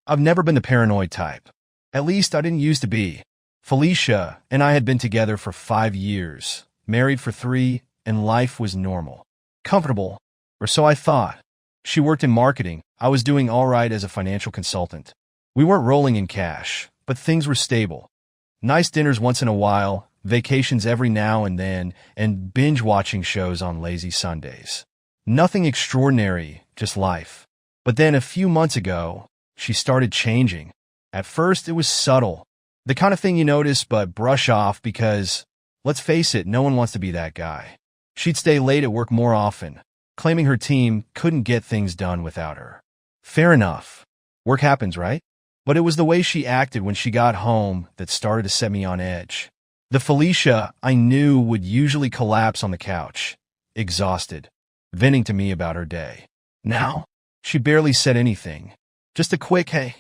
I've never been the paranoid type. At least I didn't used to be. Felicia and I had been together for 5 years, married for 3, and life was normal. Comfortable, or so I thought. She worked in marketing. I was doing all right as a financial consultant. We weren't rolling in cash, but things were stable. Nice dinners once in a while, vacations every now and then, and binge-watching shows on lazy Sundays. Nothing extraordinary, just life. But then a few months ago, she started changing. At first, it was subtle. The kind of thing you notice but brush off because, let's face it, no one wants to be that guy. She'd stay late at work more often, claiming her team couldn't get things done without her. Fair enough. Work happens, right? But it was the way she acted when she got home that started to set me on edge. The Felicia I knew would usually collapse on the couch, exhausted, venting to me about her day. Now, she barely said anything. Just a quick, hey,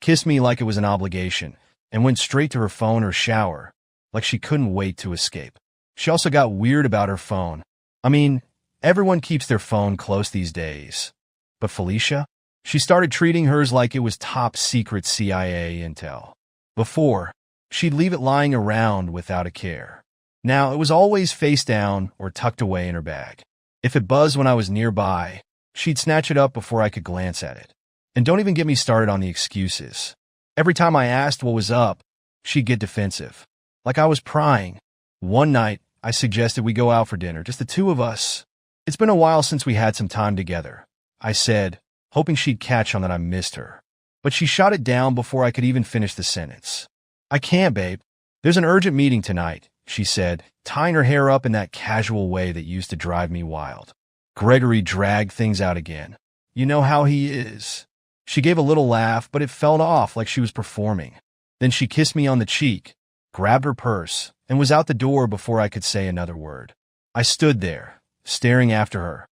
kissed me like it was an obligation, and went straight to her phone or shower, like she couldn't wait to escape. She also got weird about her phone. I mean, everyone keeps their phone close these days. But Felicia? She started treating hers like it was top secret CIA intel. Before, she'd leave it lying around without a care. Now, it was always face down or tucked away in her bag. If it buzzed when I was nearby, she'd snatch it up before I could glance at it. And don't even get me started on the excuses. Every time I asked what was up, she'd get defensive, like I was prying. One night, I suggested we go out for dinner, just the two of us. It's been a while since we had some time together, I said, hoping she'd catch on that I missed her. But she shot it down before I could even finish the sentence. I can't, babe. There's an urgent meeting tonight, she said, tying her hair up in that casual way that used to drive me wild. Gregory dragged things out again. You know how he is. She gave a little laugh, but it felt off like she was performing. Then she kissed me on the cheek, grabbed her purse, and was out the door before I could say another word. I stood there, staring after her,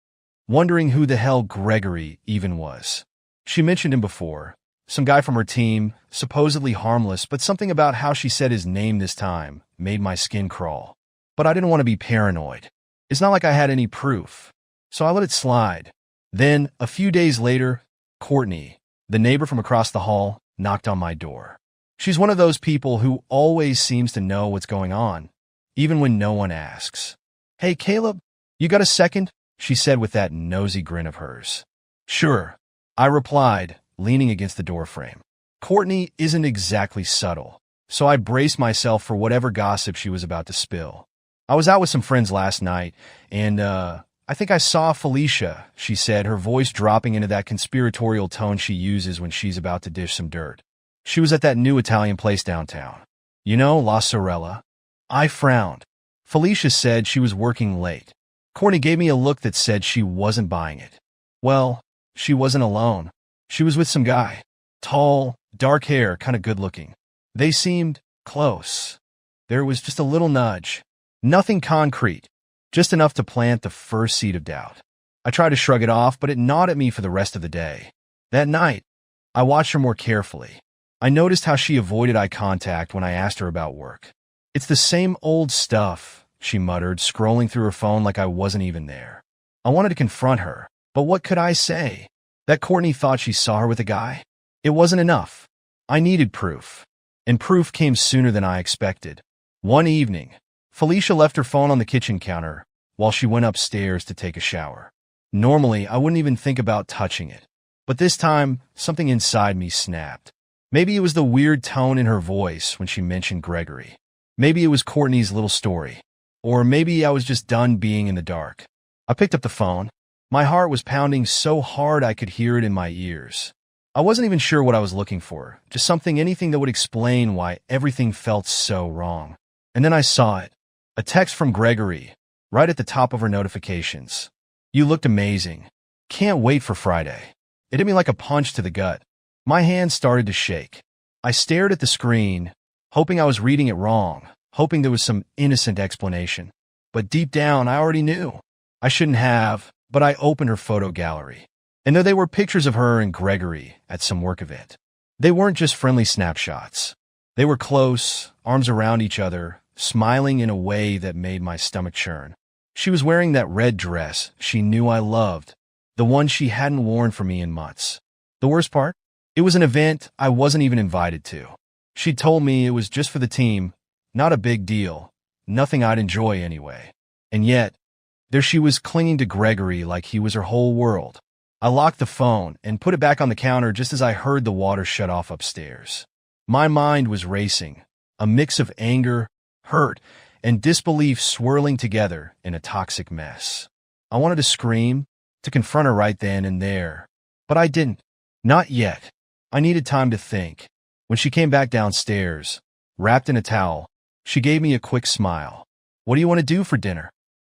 wondering who the hell Gregory even was. She mentioned him before. Some guy from her team, supposedly harmless, but something about how she said his name this time made my skin crawl. But I didn't want to be paranoid. It's not like I had any proof, so I let it slide. Then, a few days later, Courtney, the neighbor from across the hall, knocked on my door. She's one of those people who always seems to know what's going on, even when no one asks. Hey, Caleb, you got a second? She said with that nosy grin of hers. Sure, I replied, leaning against the doorframe. Courtney isn't exactly subtle, so I braced myself for whatever gossip she was about to spill. I was out with some friends last night, and, I think I saw Felicia, she said, her voice dropping into that conspiratorial tone she uses when she's about to dish some dirt. She was at that new Italian place downtown. You know, La Sorella. I frowned. Felicia said she was working late. Courtney gave me a look that said she wasn't buying it. Well, she wasn't alone. She was with some guy. Tall, dark hair, kind of good-looking. They seemed close. There was just a little nudge. Nothing concrete. Just enough to plant the first seed of doubt. I tried to shrug it off, but it gnawed at me for the rest of the day. That night, I watched her more carefully. I noticed how she avoided eye contact when I asked her about work. It's the same old stuff, she muttered, scrolling through her phone like I wasn't even there. I wanted to confront her, but what could I say? That Courtney thought she saw her with a guy? It wasn't enough. I needed proof. And proof came sooner than I expected. One evening, Felicia left her phone on the kitchen counter while she went upstairs to take a shower. Normally, I wouldn't even think about touching it. But this time, something inside me snapped. Maybe it was the weird tone in her voice when she mentioned Gregory. Maybe it was Courtney's little story. Or maybe I was just done being in the dark. I picked up the phone. My heart was pounding so hard I could hear it in my ears. I wasn't even sure what I was looking for, just anything that would explain why everything felt so wrong. And then I saw it. A text from Gregory, right at the top of her notifications. You looked amazing. Can't wait for Friday. It hit me like a punch to the gut. My hands started to shake. I stared at the screen, hoping I was reading it wrong, hoping there was some innocent explanation. But deep down, I already knew. I shouldn't have, but I opened her photo gallery. And there they were, pictures of her and Gregory at some work event. They weren't just friendly snapshots. They were close, arms around each other, smiling in a way that made my stomach churn. She was wearing that red dress she knew I loved, the one she hadn't worn for me in months. The worst part? It was an event I wasn't even invited to. She told me it was just for the team, not a big deal, nothing I'd enjoy anyway. And yet, there she was clinging to Gregory like he was her whole world. I locked the phone and put it back on the counter just as I heard the water shut off upstairs. My mind was racing, a mix of anger, hurt, and disbelief swirling together in a toxic mess. I wanted to scream, to confront her right then and there, but I didn't. Not yet. I needed time to think. When she came back downstairs, wrapped in a towel, she gave me a quick smile. "What do you want to do for dinner?"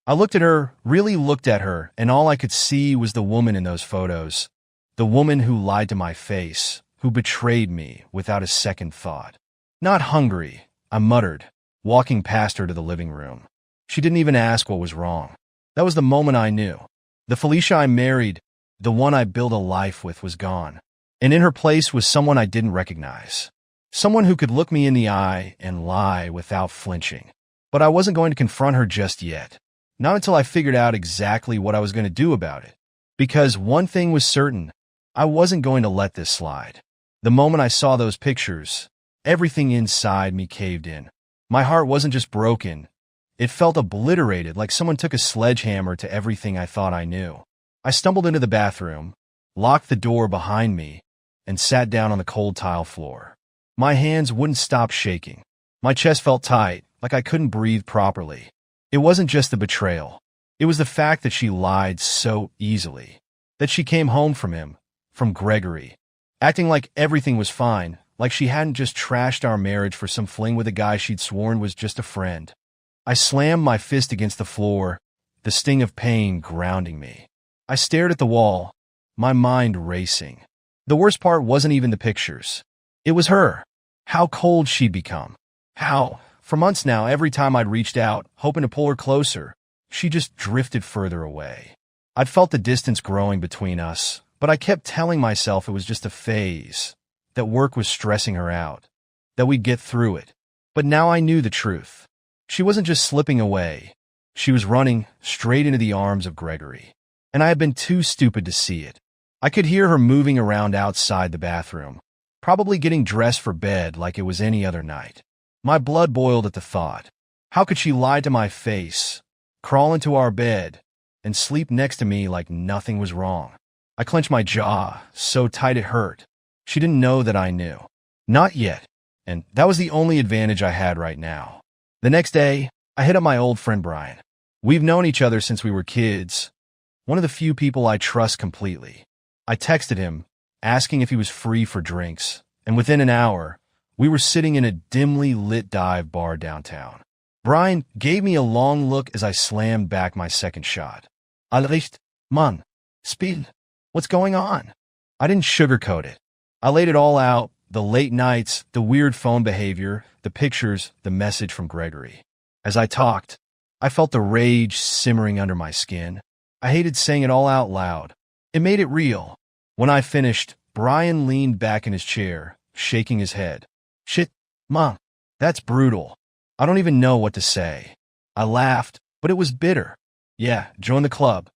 I looked at her, really looked at her, and all I could see was the woman in those photos. The woman who lied to my face, who betrayed me without a second thought. "Not hungry," I muttered, walking past her to the living room. She didn't even ask what was wrong. That was the moment I knew. The Felicia I married, the one I built a life with, was gone. And in her place was someone I didn't recognize. Someone who could look me in the eye and lie without flinching. But I wasn't going to confront her just yet. Not until I figured out exactly what I was going to do about it. Because one thing was certain, I wasn't going to let this slide. The moment I saw those pictures, everything inside me caved in. My heart wasn't just broken. It felt obliterated, like someone took a sledgehammer to everything I thought I knew. I stumbled into the bathroom, locked the door behind me, and sat down on the cold tile floor. My hands wouldn't stop shaking. My chest felt tight, like I couldn't breathe properly. It wasn't just the betrayal. It was the fact that she lied so easily. That she came home from him, from Gregory, acting like everything was fine, like she hadn't just trashed our marriage for some fling with a guy she'd sworn was just a friend. I slammed my fist against the floor, the sting of pain grounding me. I stared at the wall, my mind racing. The worst part wasn't even the pictures. It was her. How cold she'd become. How, for months now, every time I'd reached out, hoping to pull her closer, she just drifted further away. I'd felt the distance growing between us, but I kept telling myself it was just a phase, that work was stressing her out, that we'd get through it. But now I knew the truth. She wasn't just slipping away. She was running straight into the arms of Gregory. And I had been too stupid to see it. I could hear her moving around outside the bathroom, probably getting dressed for bed like it was any other night. My blood boiled at the thought. How could she lie to my face, crawl into our bed, and sleep next to me like nothing was wrong? I clenched my jaw, so tight it hurt. She didn't know that I knew. Not yet. And that was the only advantage I had right now. The next day, I hit up my old friend Brian. We've known each other since we were kids. One of the few people I trust completely. I texted him, asking if he was free for drinks, and within an hour, we were sitting in a dimly lit dive bar downtown. Brian gave me a long look as I slammed back my second shot. Alricht, man, spiel. What's going on? I didn't sugarcoat it. I laid it all out, the late nights, the weird phone behavior, the pictures, the message from Gregory. As I talked, I felt the rage simmering under my skin. I hated saying it all out loud. It made it real. When I finished, Brian leaned back in his chair, shaking his head. Shit, Mom, that's brutal. I don't even know what to say. I laughed, but it was bitter. Yeah, join the club.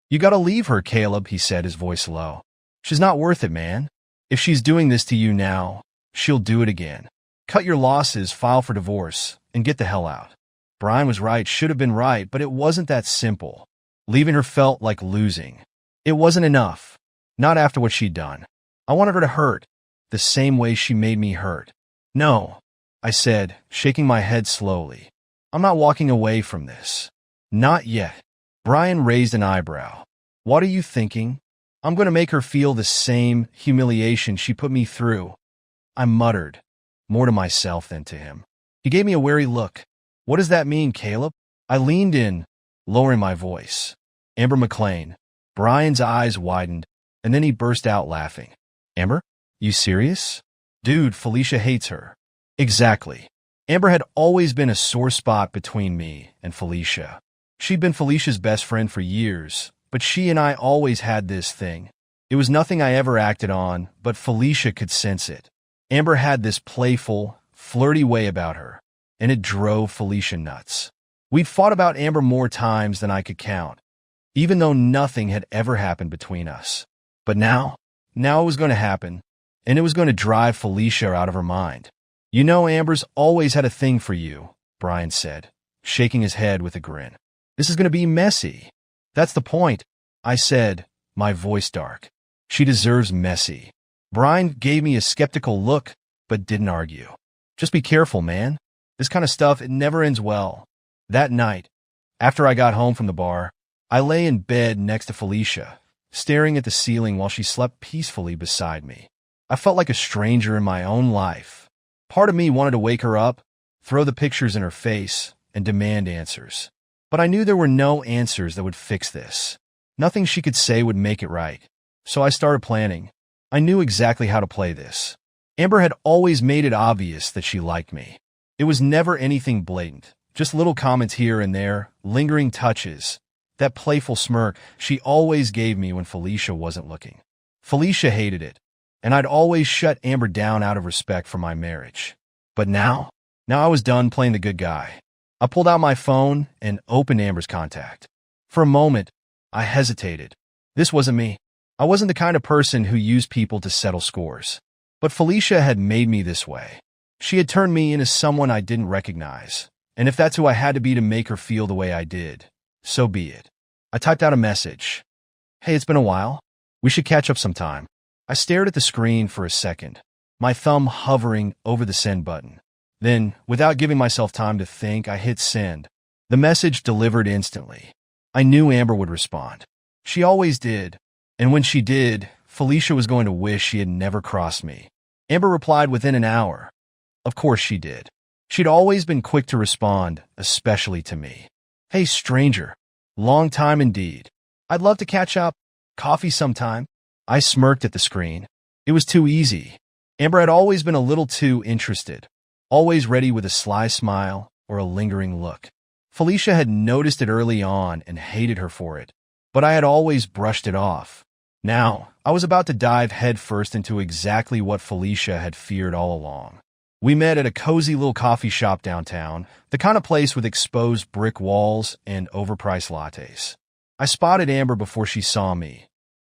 You gotta leave her, Caleb, he said, his voice low. She's not worth it, man. If she's doing this to you now, she'll do it again. Cut your losses, file for divorce, and get the hell out. Brian was right, should have been right, but it wasn't that simple. Leaving her felt like losing. It wasn't enough. Not after what she'd done. I wanted her to hurt, the same way she made me hurt. No, I said, shaking my head slowly. I'm not walking away from this. Not yet. Brian raised an eyebrow. What are you thinking? I'm going to make her feel the same humiliation she put me through. I muttered, more to myself than to him. He gave me a wary look. What does that mean, Caleb? I leaned in, lowering my voice. Amber McLean. Brian's eyes widened, and then he burst out laughing. Amber? You serious? Dude, Felicia hates her. Exactly. Amber had always been a sore spot between me and Felicia. She'd been Felicia's best friend for years, but she and I always had this thing. It was nothing I ever acted on, but Felicia could sense it. Amber had this playful, flirty way about her, and it drove Felicia nuts. We'd fought about Amber more times than I could count, even though nothing had ever happened between us. But now it was going to happen. and it was going to drive Felicia out of her mind. You know, Amber's always had a thing for you, Brian said, shaking his head with a grin. This is going to be messy. That's the point, I said, my voice dark. She deserves messy. Brian gave me a skeptical look, but didn't argue. Just be careful, man. This kind of stuff, it never ends well. That night, after I got home from the bar, I lay in bed next to Felicia, staring at the ceiling while she slept peacefully beside me. I felt like a stranger in my own life. Part of me wanted to wake her up, throw the pictures in her face, and demand answers. But I knew there were no answers that would fix this. Nothing she could say would make it right. So I started planning. I knew exactly how to play this. Amber had always made it obvious that she liked me. It was never anything blatant, just little comments here and there, lingering touches. That playful smirk she always gave me when Felicia wasn't looking. Felicia hated it, and I'd always shut Amber down out of respect for my marriage. But now I was done playing the good guy. I pulled out my phone and opened Amber's contact. For a moment, I hesitated. This wasn't me. I wasn't the kind of person who used people to settle scores. But Felicia had made me this way. She had turned me into someone I didn't recognize. And if that's who I had to be to make her feel the way I did, so be it. I typed out a message. Hey, it's been a while. We should catch up sometime. I stared at the screen for a second, my thumb hovering over the send button. Then, without giving myself time to think, I hit send. The message delivered instantly. I knew Amber would respond. She always did. And when she did, Felicia was going to wish she had never crossed me. Amber replied within an hour. Of course she did. She'd always been quick to respond, especially to me. Hey, stranger. Long time indeed. I'd love to catch up. Coffee sometime. I smirked at the screen. It was too easy. Amber had always been a little too interested, always ready with a sly smile or a lingering look. Felicia had noticed it early on and hated her for it, but I had always brushed it off. Now, I was about to dive headfirst into exactly what Felicia had feared all along. We met at a cozy little coffee shop downtown, the kind of place with exposed brick walls and overpriced lattes. I spotted Amber before she saw me.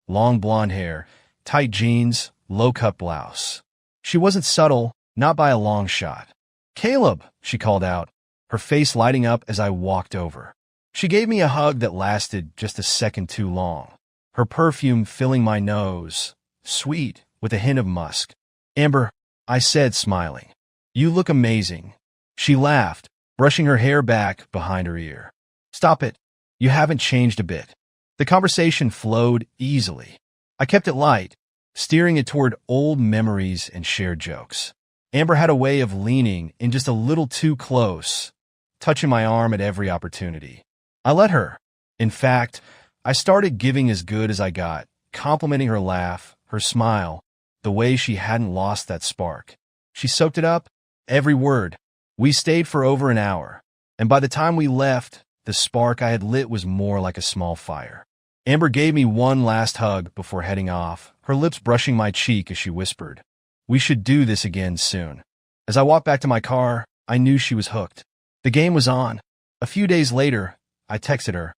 Long blonde hair, tight jeans, low-cut blouse. She wasn't subtle, not by a long shot. "Caleb," she called out, her face lighting up as I walked over. She gave me a hug that lasted just a second too long, her perfume filling my nose, sweet with a hint of musk. "Amber," I said, smiling, "you look amazing." She laughed, brushing her hair back behind her ear. "Stop it. You haven't changed a bit." The conversation flowed easily. I kept it light, steering it toward old memories and shared jokes. Amber had a way of leaning in just a little too close, touching my arm at every opportunity. I let her. In fact, I started giving as good as I got, complimenting her laugh, her smile, the way she hadn't lost that spark. She soaked it up, every word. We stayed for over an hour, and by the time we left, the spark I had lit was more like a small fire. Amber gave me one last hug before heading off, her lips brushing my cheek as she whispered, "We should do this again soon." As I walked back to my car, I knew she was hooked. The game was on. A few days later, I texted her,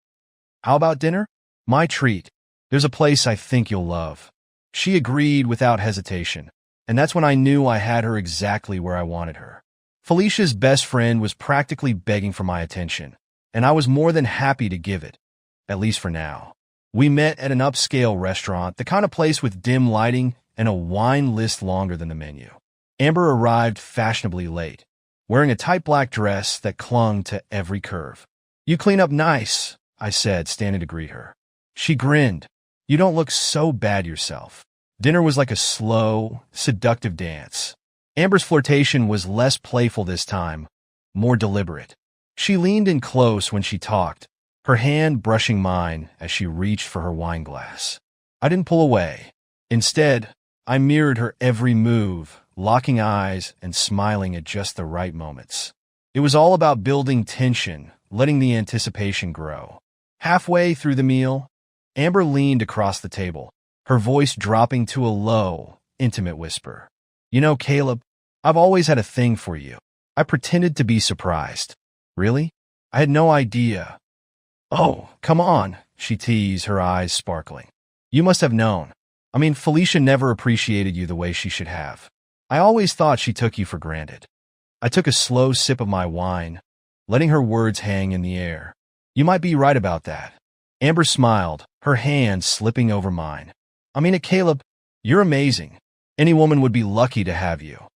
"How about dinner?" "My treat. There's a place I think you'll love." She agreed without hesitation, and that's when I knew I had her exactly where I wanted her. Felicia's best friend was practically begging for my attention, and I was more than happy to give it, at least for now. We met at an upscale restaurant, the kind of place with dim lighting and a wine list longer than the menu. Amber arrived fashionably late, wearing a tight black dress that clung to every curve. "You clean up nice," I said, standing to greet her. She grinned. "You don't look so bad yourself." Dinner was like a slow, seductive dance. Amber's flirtation was less playful this time, more deliberate. She leaned in close when she talked, her hand brushing mine as she reached for her wine glass. I didn't pull away. Instead, I mirrored her every move, locking eyes and smiling at just the right moments. It was all about building tension, letting the anticipation grow. Halfway through the meal, Amber leaned across the table, her voice dropping to a low, intimate whisper. "You know, Caleb, I've always had a thing for you." I pretended to be surprised. "Really? I had no idea." "Oh, come on," she teased, her eyes sparkling. "You must have known." I mean, Felicia never appreciated you the way she should have. I always thought she took you for granted. I took a slow sip of my wine, letting her words hang in the air. You might be right about that. Amber smiled, her hand slipping over mine. I mean it, Caleb. You're amazing. Any woman would be lucky to have you.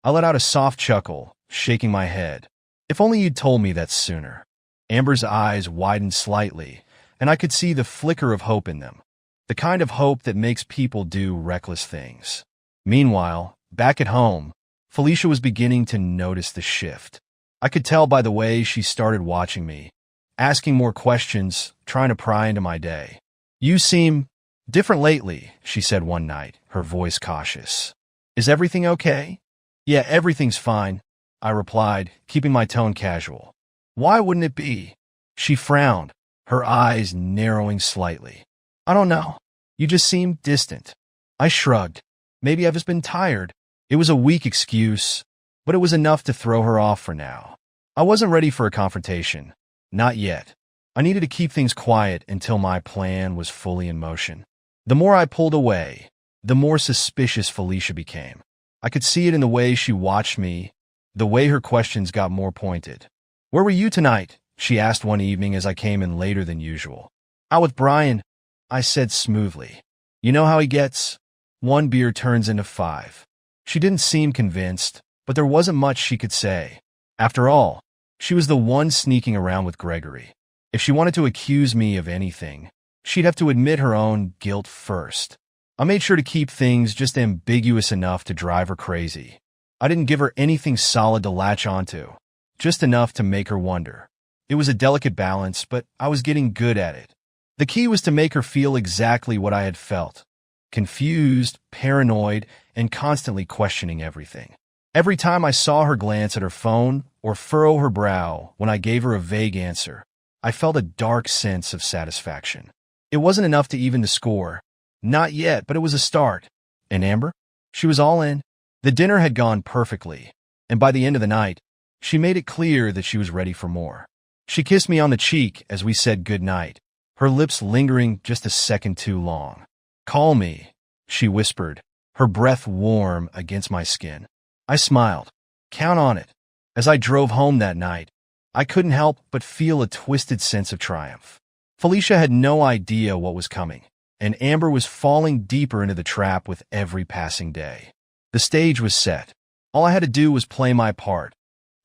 I let out a soft chuckle, shaking my head. If only you'd told me that sooner. Amber's eyes widened slightly, and I could see the flicker of hope in them. The kind of hope that makes people do reckless things. Meanwhile, back at home, Felicia was beginning to notice the shift. I could tell by the way she started watching me, asking more questions, trying to pry into my day. You seem different lately, she said one night, her voice cautious. Is everything okay? Yeah, everything's fine, I replied, keeping my tone casual. Why wouldn't it be? She frowned, her eyes narrowing slightly. I don't know. You just seem distant. I shrugged. Maybe I've just been tired. It was a weak excuse, but it was enough to throw her off for now. I wasn't ready for a confrontation. Not yet. I needed to keep things quiet until my plan was fully in motion. The more I pulled away, the more suspicious Felicia became. I could see it in the way she watched me, the way her questions got more pointed. Where were you tonight? She asked one evening as I came in later than usual. Out with Brian, I said smoothly. You know how he gets? One beer turns into 5. She didn't seem convinced, but there wasn't much she could say. After all, she was the one sneaking around with Gregory. If she wanted to accuse me of anything, she'd have to admit her own guilt first. I made sure to keep things just ambiguous enough to drive her crazy. I didn't give her anything solid to latch onto, just enough to make her wonder. It was a delicate balance, but I was getting good at it. The key was to make her feel exactly what I had felt. Confused, paranoid, and constantly questioning everything. Every time I saw her glance at her phone or furrow her brow when I gave her a vague answer, I felt a dark sense of satisfaction. It wasn't enough to even the score. Not yet, but it was a start. And Amber? She was all in. The dinner had gone perfectly, and by the end of the night, she made it clear that she was ready for more. She kissed me on the cheek as we said goodnight, her lips lingering just a second too long. Call me, she whispered, her breath warm against my skin. I smiled. Count on it. As I drove home that night, I couldn't help but feel a twisted sense of triumph. Felicia had no idea what was coming, and Amber was falling deeper into the trap with every passing day. The stage was set. All I had to do was play my part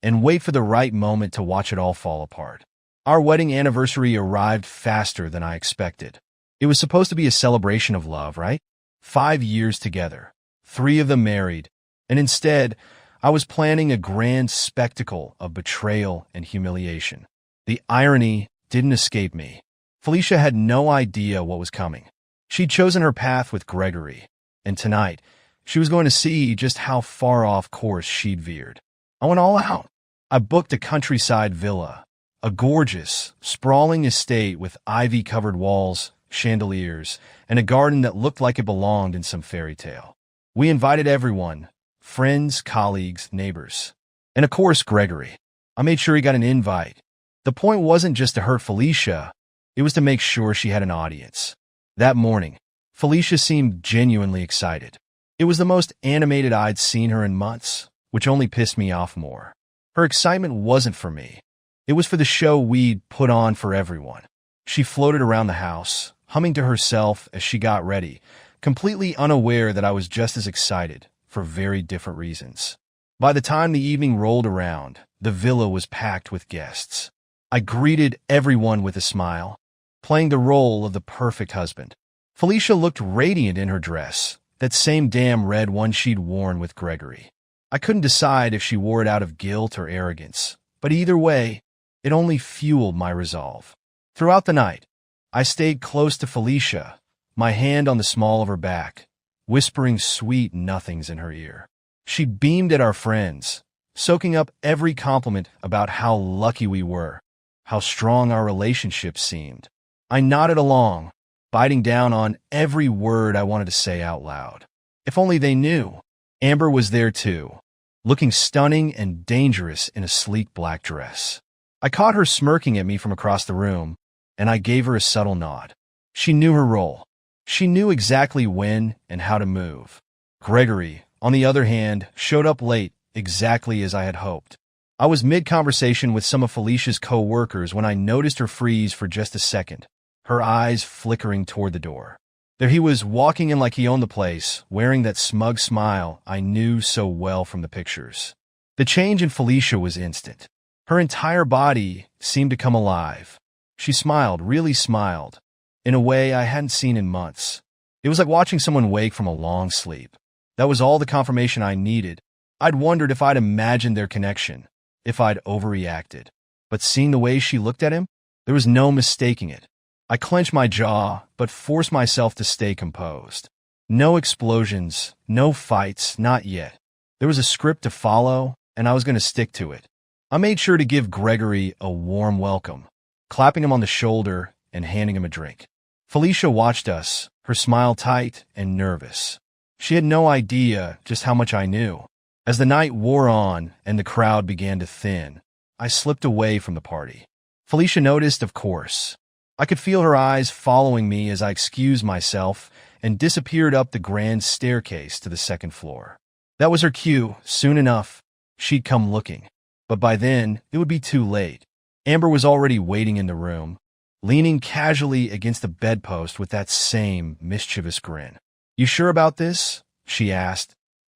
and wait for the right moment to watch it all fall apart. Our wedding anniversary arrived faster than I expected. It was supposed to be a celebration of love, right? 5 years together, 3 of them married, and instead, I was planning a grand spectacle of betrayal and humiliation. The irony didn't escape me. Felicia had no idea what was coming. She'd chosen her path with Gregory, and tonight, she was going to see just how far off course she'd veered. I went all out. I booked a countryside villa, a gorgeous, sprawling estate with ivy-covered walls, chandeliers, and a garden that looked like it belonged in some fairy tale. We invited everyone, friends, colleagues, neighbors, and of course Gregory. I made sure he got an invite. The point wasn't just to hurt Felicia, it was to make sure she had an audience. That morning, Felicia seemed genuinely excited. It was the most animated I'd seen her in months, which only pissed me off more. Her excitement wasn't for me. It was for the show we'd put on for everyone. She floated around the house, humming to herself as she got ready, completely unaware that I was just as excited, for very different reasons. By the time the evening rolled around, the villa was packed with guests. I greeted everyone with a smile, playing the role of the perfect husband. Felicia looked radiant in her dress, that same damn red one she'd worn with Gregory. I couldn't decide if she wore it out of guilt or arrogance, but either way, it only fueled my resolve. Throughout the night, I stayed close to Felicia, my hand on the small of her back, whispering sweet nothings in her ear. She beamed at our friends, soaking up every compliment about how lucky we were, how strong our relationship seemed. I nodded along, biting down on every word I wanted to say out loud. If only they knew. Amber was there too, looking stunning and dangerous in a sleek black dress. I caught her smirking at me from across the room, and I gave her a subtle nod. She knew her role. She knew exactly when and how to move. Gregory, on the other hand, showed up late, exactly as I had hoped. I was mid-conversation with some of Felicia's co-workers when I noticed her freeze for just a second, her eyes flickering toward the door. There he was, walking in like he owned the place, wearing that smug smile I knew so well from the pictures. The change in Felicia was instant. Her entire body seemed to come alive. She smiled, really smiled, in a way I hadn't seen in months. It was like watching someone wake from a long sleep. That was all the confirmation I needed. I'd wondered if I'd imagined their connection, if I'd overreacted. But seeing the way she looked at him, there was no mistaking it. I clenched my jaw, but forced myself to stay composed. No explosions, no fights, not yet. There was a script to follow, and I was going to stick to it. I made sure to give Gregory a warm welcome, clapping him on the shoulder and handing him a drink. Felicia watched us, her smile tight and nervous. She had no idea just how much I knew. As the night wore on and the crowd began to thin, I slipped away from the party. Felicia noticed, of course. I could feel her eyes following me as I excused myself and disappeared up the grand staircase to the second floor. That was her cue. Soon enough, she'd come looking. But by then, it would be too late. Amber was already waiting in the room, leaning casually against the bedpost with that same mischievous grin. "You sure about this?" she asked,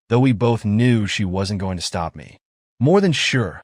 though we both knew she wasn't going to stop me. "More than sure,"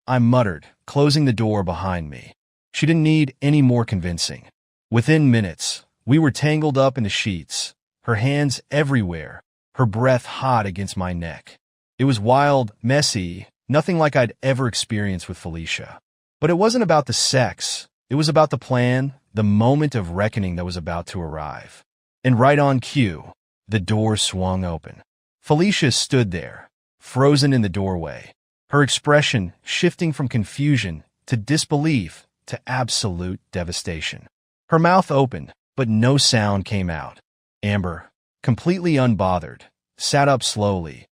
I muttered, closing the door behind me. She didn't need any more convincing. Within minutes, we were tangled up in the sheets, her hands everywhere, her breath hot against my neck. It was wild, messy, nothing like I'd ever experienced with Felicia. But it wasn't about the sex. It was about the plan, the moment of reckoning that was about to arrive. And right on cue, the door swung open. Felicia stood there, frozen in the doorway, her expression shifting from confusion to disbelief to absolute devastation. Her mouth opened, but no sound came out. Amber, completely unbothered, sat up slowly,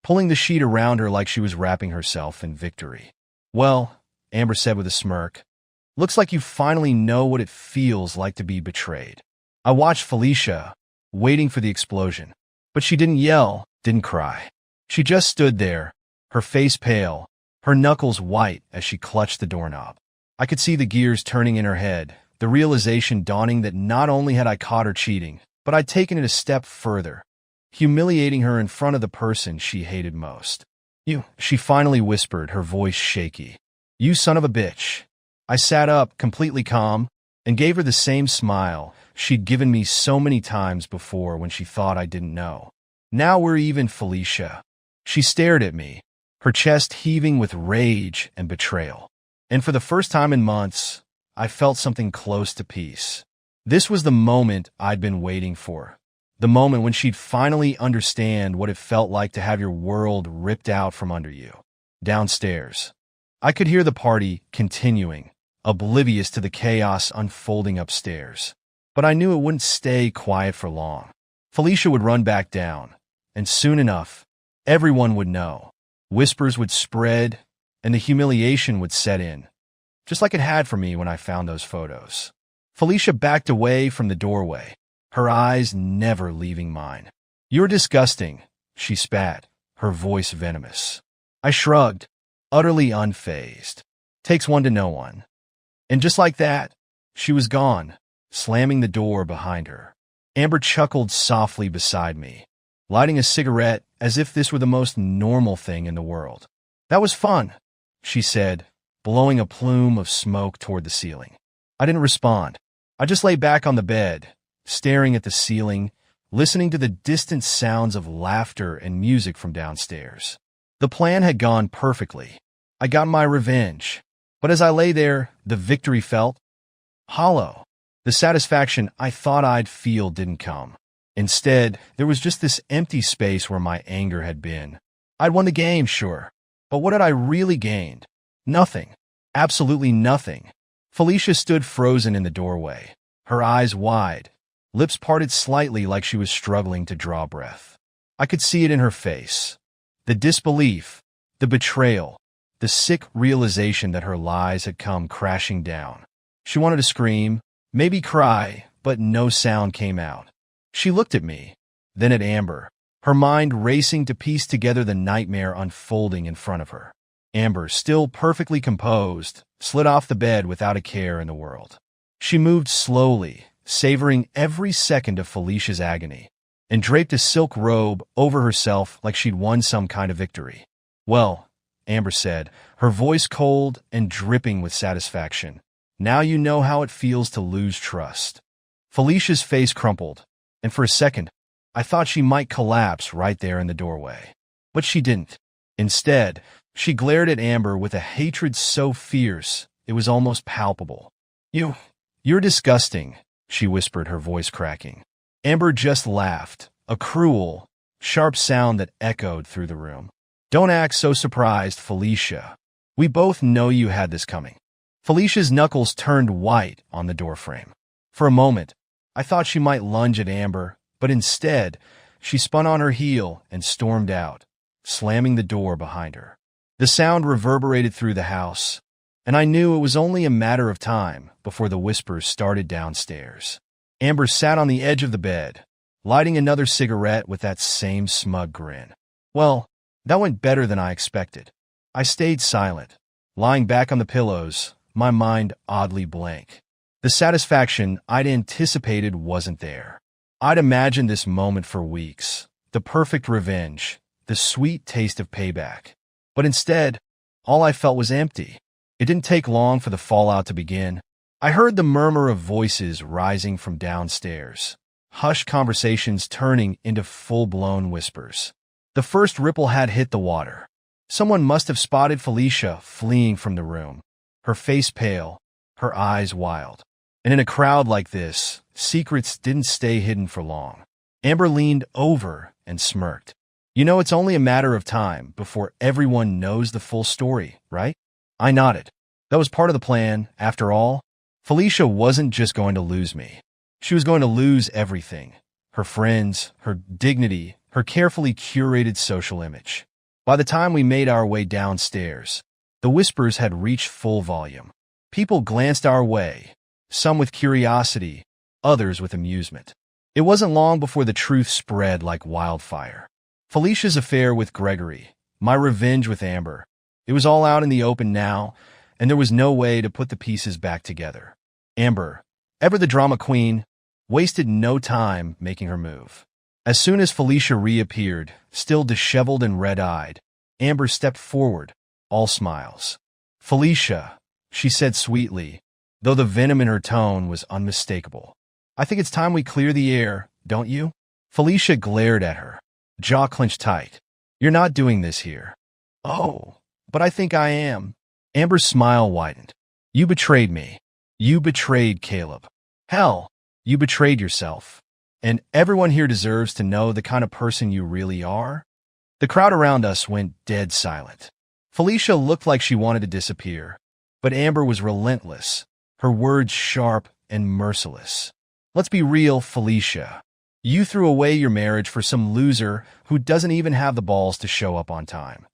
pulling the sheet around her like she was wrapping herself in victory. "Well," Amber said with a smirk, "looks like you finally know what it feels like to be betrayed." I watched Felicia, waiting for the explosion, but she didn't yell, didn't cry. She just stood there, her face pale, her knuckles white as she clutched the doorknob. I could see the gears turning in her head, the realization dawning that not only had I caught her cheating, but I'd taken it a step further, humiliating her in front of the person she hated most. "You," she finally whispered, her voice shaky. "You son of a bitch." I sat up, completely calm, and gave her the same smile she'd given me so many times before when she thought I didn't know. "Now we're even, Felicia." She stared at me, her chest heaving with rage and betrayal. And for the first time in months, I felt something close to peace. This was the moment I'd been waiting for. The moment when she'd finally understand what it felt like to have your world ripped out from under you. Downstairs, I could hear the party continuing, oblivious to the chaos unfolding upstairs. But I knew it wouldn't stay quiet for long. Felicia would run back down, and soon enough, everyone would know. Whispers would spread, and the humiliation would set in, just like it had for me when I found those photos. Felicia backed away from the doorway, her eyes never leaving mine. "You're disgusting," she spat, her voice venomous. I shrugged, utterly unfazed. Takes one to know one. And just like that, she was gone, slamming the door behind her. Amber chuckled softly beside me, lighting a cigarette as if this were the most normal thing in the world. "That was fun," she said, blowing a plume of smoke toward the ceiling. I didn't respond. I just lay back on the bed, staring at the ceiling, listening to the distant sounds of laughter and music from downstairs. The plan had gone perfectly. I got my revenge. But as I lay there, the victory felt hollow. The satisfaction I thought I'd feel didn't come. Instead, there was just this empty space where my anger had been. I'd won the game, sure. But what had I really gained? Nothing. Absolutely nothing. Felicia stood frozen in the doorway, her eyes wide, lips parted slightly like she was struggling to draw breath. I could see it in her face. The disbelief, the betrayal, the sick realization that her lies had come crashing down. She wanted to scream, maybe cry, but no sound came out. She looked at me, then at Amber, her mind racing to piece together the nightmare unfolding in front of her. Amber, still perfectly composed, slid off the bed without a care in the world. She moved slowly, savoring every second of Felicia's agony, and draped a silk robe over herself like she'd won some kind of victory. "Well," Amber said, her voice cold and dripping with satisfaction, "now you know how it feels to lose trust." Felicia's face crumpled, and for a second, I thought she might collapse right there in the doorway. But she didn't. Instead, she glared at Amber with a hatred so fierce it was almost palpable. You're disgusting," she whispered, her voice cracking. Amber just laughed, a cruel, sharp sound that echoed through the room. "Don't act so surprised, Felicia. We both know you had this coming." Felicia's knuckles turned white on the doorframe. For a moment, I thought she might lunge at Amber, but instead, she spun on her heel and stormed out, slamming the door behind her. The sound reverberated through the house, and I knew it was only a matter of time before the whispers started downstairs. Amber sat on the edge of the bed, lighting another cigarette with that same smug grin. Well, that went better than I expected. I stayed silent, lying back on the pillows, my mind oddly blank. The satisfaction I'd anticipated wasn't there. I'd imagined this moment for weeks, the perfect revenge, the sweet taste of payback. But instead, all I felt was empty. It didn't take long for the fallout to begin. I heard the murmur of voices rising from downstairs, hushed conversations turning into full-blown whispers. The first ripple had hit the water. Someone must have spotted Felicia fleeing from the room, her face pale, her eyes wild. And in a crowd like this, secrets didn't stay hidden for long. Amber leaned over and smirked. "You know, it's only a matter of time before everyone knows the full story, right?" I nodded. That was part of the plan, after all. Felicia wasn't just going to lose me. She was going to lose everything. Her friends, her dignity, her carefully curated social image. By the time we made our way downstairs, the whispers had reached full volume. People glanced our way, some with curiosity, others with amusement. It wasn't long before the truth spread like wildfire. Felicia's affair with Gregory, my revenge with Amber, it was all out in the open now, and there was no way to put the pieces back together. Amber, ever the drama queen, wasted no time making her move. As soon as Felicia reappeared, still disheveled and red-eyed, Amber stepped forward, all smiles. "Felicia," she said sweetly, though the venom in her tone was unmistakable. "I think it's time we clear the air, don't you?" Felicia glared at her, jaw clenched tight. "You're not doing this here." "Oh, but I think I am." Amber's smile widened. "You betrayed me. You betrayed Caleb. Hell, you betrayed yourself. And everyone here deserves to know the kind of person you really are." The crowd around us went dead silent. Felicia looked like she wanted to disappear, but Amber was relentless, her words sharp and merciless. "Let's be real, Felicia. You threw away your marriage for some loser who doesn't even have the balls to show up on time."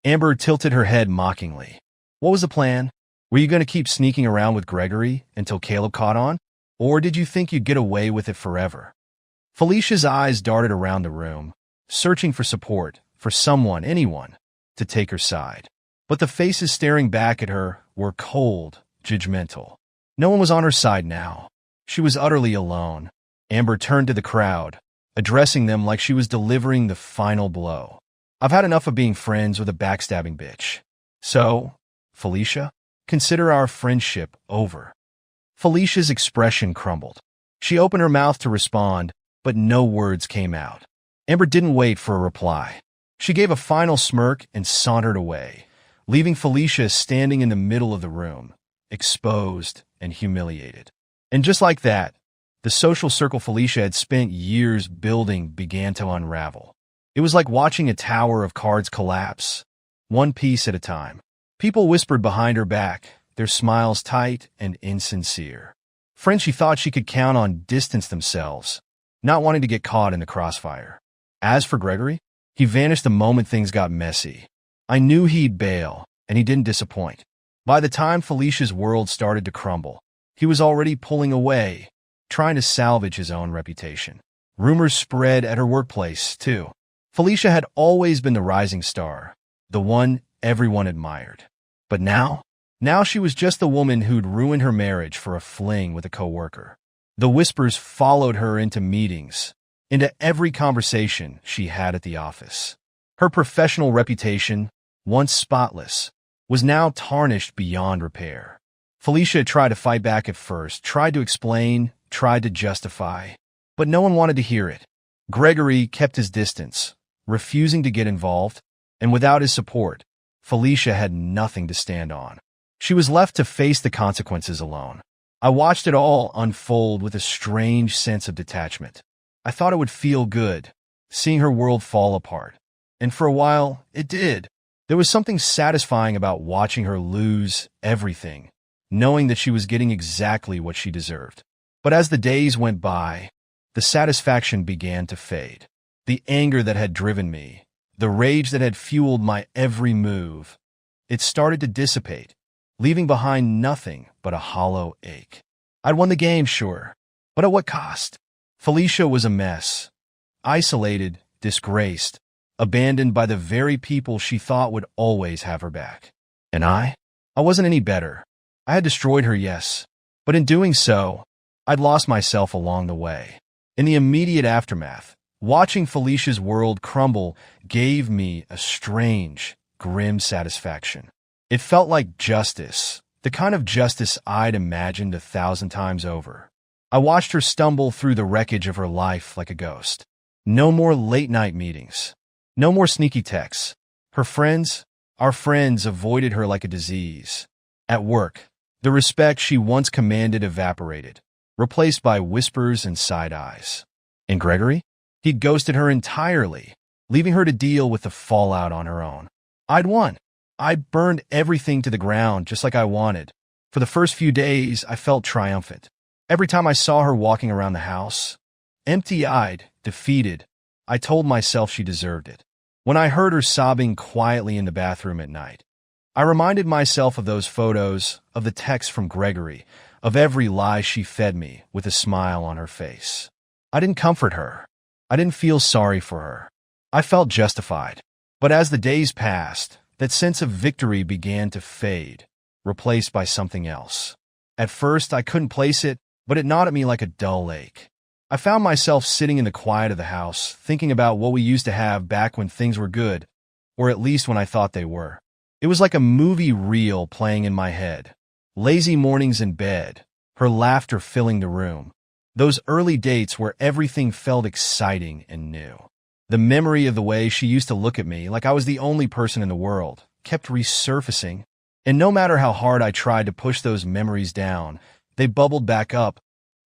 Amber tilted her head mockingly. "What was the plan? Were you going to keep sneaking around with Gregory until Caleb caught on? Or did you think you'd get away with it forever?" Felicia's eyes darted around the room, searching for support, for someone, anyone, to take her side. But the faces staring back at her were cold, judgmental. No one was on her side now. She was utterly alone. Amber turned to the crowd, addressing them like she was delivering the final blow. "I've had enough of being friends with a backstabbing bitch. So, Felicia, consider our friendship over." Felicia's expression crumbled. She opened her mouth to respond, but no words came out. Amber didn't wait for a reply. She gave a final smirk and sauntered away, leaving Felicia standing in the middle of the room, exposed and humiliated. And just like that, the social circle Felicia had spent years building began to unravel. It was like watching a tower of cards collapse, one piece at a time. People whispered behind her back, their smiles tight and insincere. Friends she thought she could count on distanced themselves, not wanting to get caught in the crossfire. As for Gregory, he vanished the moment things got messy. I knew he'd bail, and he didn't disappoint. By the time Felicia's world started to crumble, he was already pulling away, trying to salvage his own reputation. Rumors spread at her workplace, too. Felicia had always been the rising star, the one everyone admired. But now she was just the woman who'd ruined her marriage for a fling with a coworker. The whispers followed her into meetings, into every conversation she had at the office. Her professional reputation, once spotless, was now tarnished beyond repair. Felicia tried to fight back at first, tried to explain, tried to justify, but no one wanted to hear it. Gregory kept his distance, refusing to get involved, and without his support, Felicia had nothing to stand on. She was left to face the consequences alone. I watched it all unfold with a strange sense of detachment. I thought it would feel good, seeing her world fall apart. And for a while, it did. There was something satisfying about watching her lose everything, knowing that she was getting exactly what she deserved. But as the days went by, the satisfaction began to fade. The anger that had driven me, the rage that had fueled my every move, it started to dissipate, leaving behind nothing but a hollow ache. I'd won the game, sure, but at what cost? Felicia was a mess, isolated, disgraced, abandoned by the very people she thought would always have her back. And I wasn't any better. I had destroyed her, yes, but in doing so, I'd lost myself along the way. In the immediate aftermath, watching Felicia's world crumble gave me a strange, grim satisfaction. It felt like justice, the kind of justice I'd imagined 1,000 times over. I watched her stumble through the wreckage of her life like a ghost. No more late-night meetings. No more sneaky texts. Her friends, our friends, avoided her like a disease. At work, the respect she once commanded evaporated, replaced by whispers and side eyes. And Gregory? He'd ghosted her entirely, leaving her to deal with the fallout on her own. I'd won. I burned everything to the ground just like I wanted. For the first few days, I felt triumphant. Every time I saw her walking around the house, empty-eyed, defeated, I told myself she deserved it. When I heard her sobbing quietly in the bathroom at night, I reminded myself of those photos, of the texts from Gregory, of every lie she fed me with a smile on her face. I didn't comfort her. I didn't feel sorry for her. I felt justified. But as the days passed, that sense of victory began to fade, replaced by something else. At first, I couldn't place it, but it gnawed at me like a dull ache. I found myself sitting in the quiet of the house, thinking about what we used to have back when things were good, or at least when I thought they were. It was like a movie reel playing in my head. Lazy mornings in bed, her laughter filling the room. Those early dates where everything felt exciting and new. The memory of the way she used to look at me like I was the only person in the world kept resurfacing, and no matter how hard I tried to push those memories down, they bubbled back up,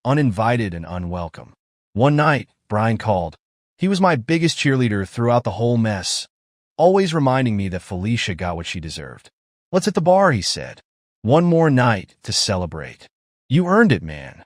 uninvited and unwelcome. One night, Brian called. He was my biggest cheerleader throughout the whole mess, always reminding me that Felicia got what she deserved. "Let's hit the bar," he said. "One more night to celebrate. You earned it, man."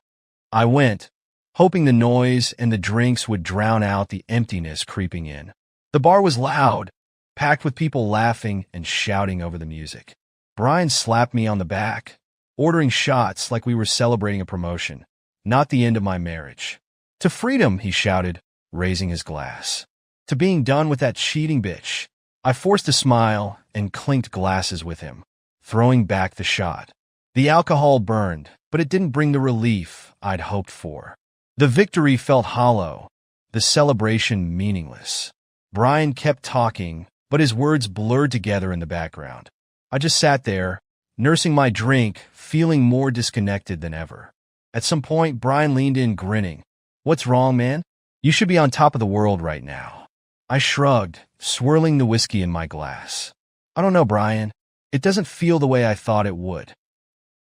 I went, hoping the noise and the drinks would drown out the emptiness creeping in. The bar was loud, packed with people laughing and shouting over the music. Brian slapped me on the back, ordering shots like we were celebrating a promotion, not the end of my marriage. "To freedom," he shouted, raising his glass. "To being done with that cheating bitch." I forced a smile and clinked glasses with him, throwing back the shot. The alcohol burned, but it didn't bring the relief I'd hoped for. The victory felt hollow, the celebration meaningless. Brian kept talking, but his words blurred together in the background. I just sat there, nursing my drink, feeling more disconnected than ever. At some point, Brian leaned in, grinning. "What's wrong, man? You should be on top of the world right now." I shrugged, swirling the whiskey in my glass. "I don't know, Brian. It doesn't feel the way I thought it would."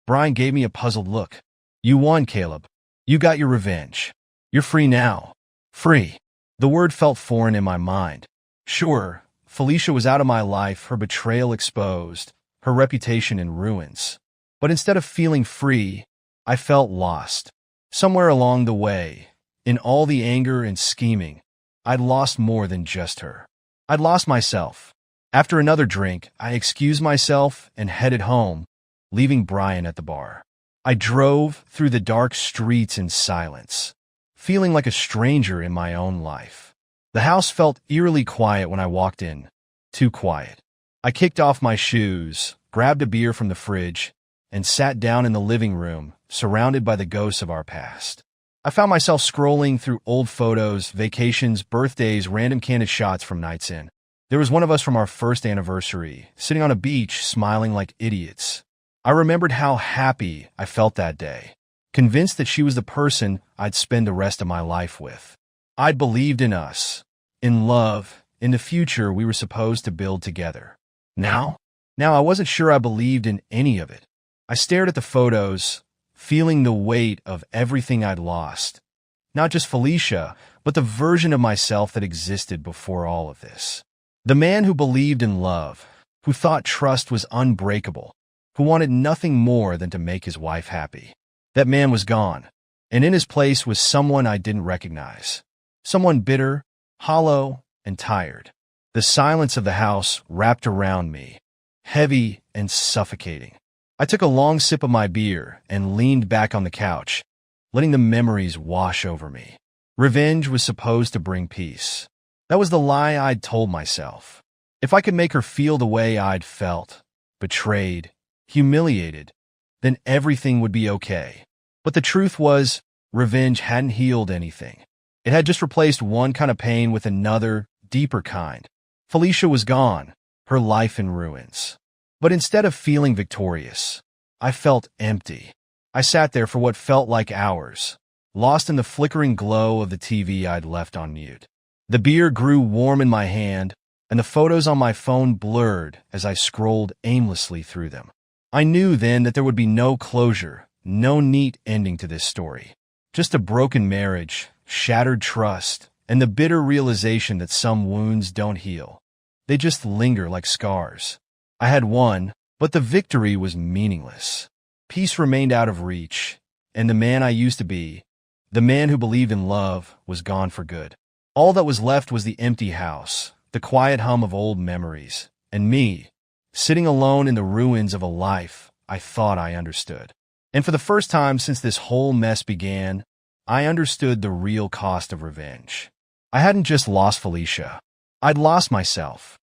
Brian gave me a puzzled look. "You won, Caleb. You got your revenge. You're free now." Free. The word felt foreign in my mind. Sure, Felicia was out of my life, her betrayal exposed, her reputation in ruins. But instead of feeling free, I felt lost. Somewhere along the way, in all the anger and scheming, I'd lost more than just her. I'd lost myself. After another drink, I excused myself and headed home, leaving Brian at the bar. I drove through the dark streets in silence, feeling like a stranger in my own life. The house felt eerily quiet when I walked in. Too quiet. I kicked off my shoes, grabbed a beer from the fridge, and sat down in the living room, surrounded by the ghosts of our past. I found myself scrolling through old photos, vacations, birthdays, random candid shots from nights in. There was one of us from our first anniversary, sitting on a beach, smiling like idiots. I remembered how happy I felt that day, convinced that she was the person I'd spend the rest of my life with. I'd believed in us, in love, in the future we were supposed to build together. Now I wasn't sure I believed in any of it. I stared at the photos, feeling the weight of everything I'd lost. Not just Felicia, but the version of myself that existed before all of this. The man who believed in love, who thought trust was unbreakable, who wanted nothing more than to make his wife happy. That man was gone, and in his place was someone I didn't recognize. Someone bitter, hollow, and tired. The silence of the house wrapped around me, heavy and suffocating. I took a long sip of my beer and leaned back on the couch, letting the memories wash over me. Revenge was supposed to bring peace. That was the lie I'd told myself. If I could make her feel the way I'd felt, betrayed, humiliated, then everything would be okay. But the truth was, revenge hadn't healed anything. It had just replaced one kind of pain with another, deeper kind. Felicia was gone, her life in ruins. But instead of feeling victorious, I felt empty. I sat there for what felt like hours, lost in the flickering glow of the TV I'd left on mute. The beer grew warm in my hand, and the photos on my phone blurred as I scrolled aimlessly through them. I knew then that there would be no closure, no neat ending to this story. Just a broken marriage, shattered trust, and the bitter realization that some wounds don't heal. They just linger like scars. I had won, but the victory was meaningless. Peace remained out of reach, and the man I used to be, the man who believed in love, was gone for good. All that was left was the empty house, the quiet hum of old memories, and me, sitting alone in the ruins of a life I thought I understood. And for the first time since this whole mess began, I understood the real cost of revenge. I hadn't just lost Felicia. I'd lost myself.